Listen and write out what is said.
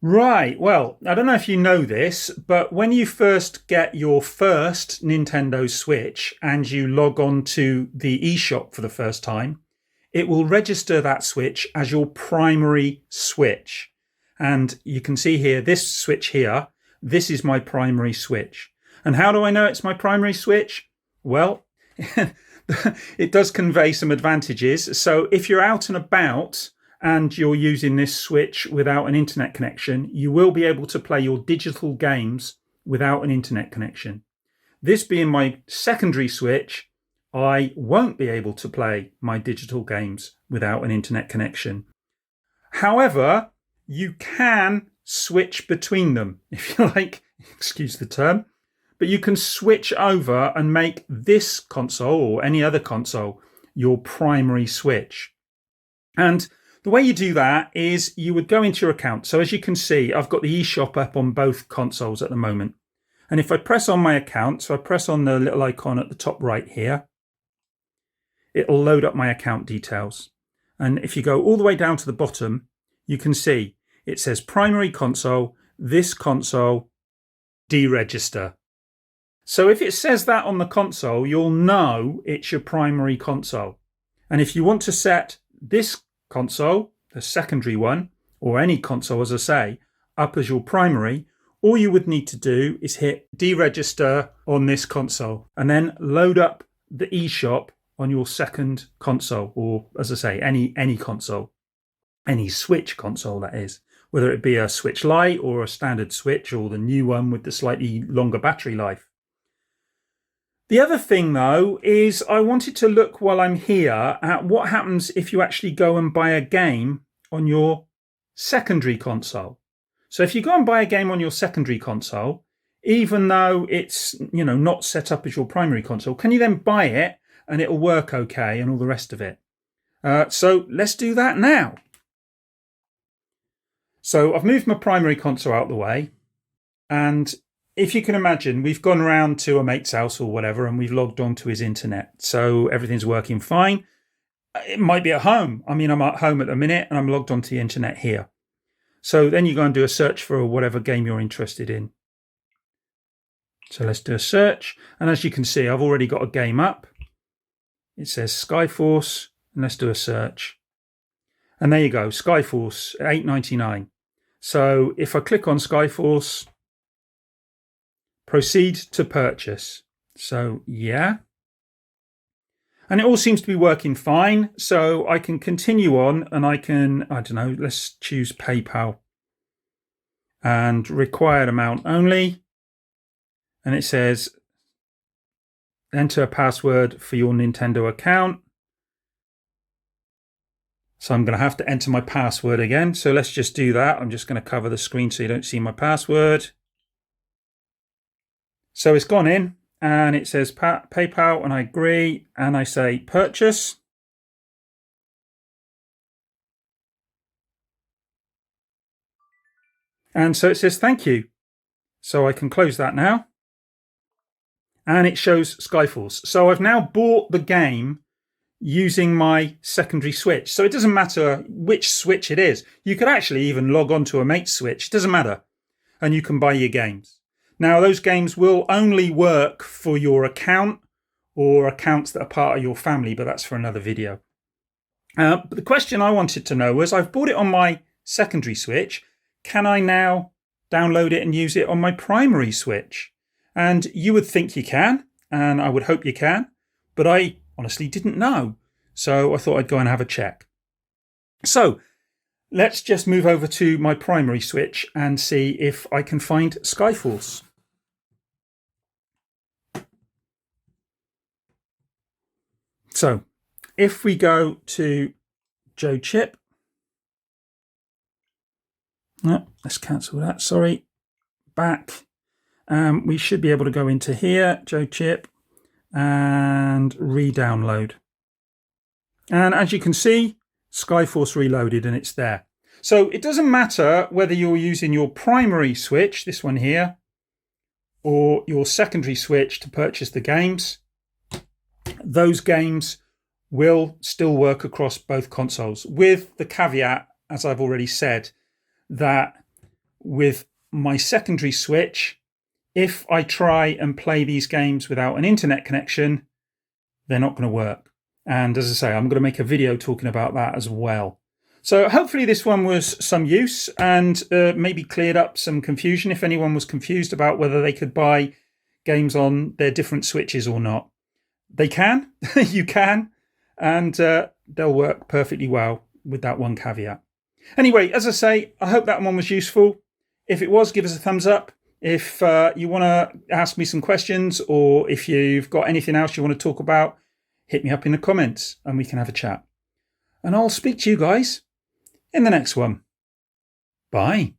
Right, well, I don't know if you know this, but when you first get your first Nintendo Switch and you log on to the eShop for the first time, it will register that Switch as your primary Switch. And you can see here, this Switch here, this is my primary Switch. And how do I know it's my primary Switch? Well, it does convey some advantages. So if you're out and about and you're using this Switch without an internet connection, you will be able to play your digital games without an internet connection. This being my secondary Switch, I won't be able to play my digital games without an internet connection. However, you can switch between them, if you like, excuse the term, but you can switch over and make this console or any other console your primary Switch. And the way you do that is you would go into your account. So as you can see, I've got the eShop up on both consoles at the moment. And if I press on my account, so I press on the little icon at the top right here, it'll load up my account details. And if you go all the way down to the bottom, you can see it says primary console, this console, deregister. So if it says that on the console, you'll know it's your primary console. And if you want to set this console, the secondary one, or any console, as I say, up as your primary, all you would need to do is hit deregister on this console and then load up the eShop on your second console, or as I say, any console, any Switch console that is, whether it be a Switch Lite or a standard Switch or the new one with the slightly longer battery life. The other thing, though, is I wanted to look while I'm here at what happens if you actually go and buy a game on your secondary console. So if you go and buy a game on your secondary console, even though it's not set up as your primary console, can you then buy it and it'll work okay and all the rest of it? So let's do that now. So I've moved my primary console out of the way, and if you can imagine, we've gone round to a mate's house or whatever, and we've logged on to his internet. So everything's working fine. It might be at home. I mean, I'm at home at the minute and I'm logged onto the internet here. So then you go and do a search for whatever game you're interested in. So let's do a search. And as you can see, I've already got a game up. It says Skyforce, and let's do a search. And there you go, Skyforce, $8.99. So if I click on Skyforce, proceed to purchase. So yeah. And it all seems to be working fine. So I can continue on and I can, let's choose PayPal. And required amount only. And it says, enter a password for your Nintendo account. So I'm going to have to enter my password again. So let's just do that. I'm just going to cover the screen so you don't see my password. So it's gone in and it says PayPal, and I agree, and I say purchase. And so it says thank you. So I can close that now. And it shows Skyforce. So I've now bought the game using my secondary Switch. So it doesn't matter which Switch it is. You could actually even log on to a mate's Switch. It doesn't matter. And you can buy your games. Now, those games will only work for your account or accounts that are part of your family, but that's for another video. But the question I wanted to know was, I've bought it on my secondary Switch. Can I now download it and use it on my primary Switch? And you would think you can, and I would hope you can, but I honestly didn't know. So I thought I'd go and have a check. So let's just move over to my primary Switch and see if I can find Skyforce. So if we go to Joe Chip, no, let's cancel that, sorry, back. We should be able to go into here, Joe Chip, and re-download. And as you can see, Skyforce reloaded and it's there. So it doesn't matter whether you're using your primary Switch, this one here, or your secondary Switch to purchase the games. Those games will still work across both consoles, with the caveat, as I've already said, that with my secondary Switch, if I try and play these games without an internet connection, they're not going to work. And as I say, I'm going to make a video talking about that as well. So hopefully this one was some use and maybe cleared up some confusion if anyone was confused about whether they could buy games on their different Switches or not. They can, you can, and they'll work perfectly well with that one caveat. Anyway, as I say, I hope that one was useful. If it was, give us a thumbs up. If you want to ask me some questions or if you've got anything else you want to talk about, hit me up in the comments and we can have a chat. And I'll speak to you guys in the next one. Bye.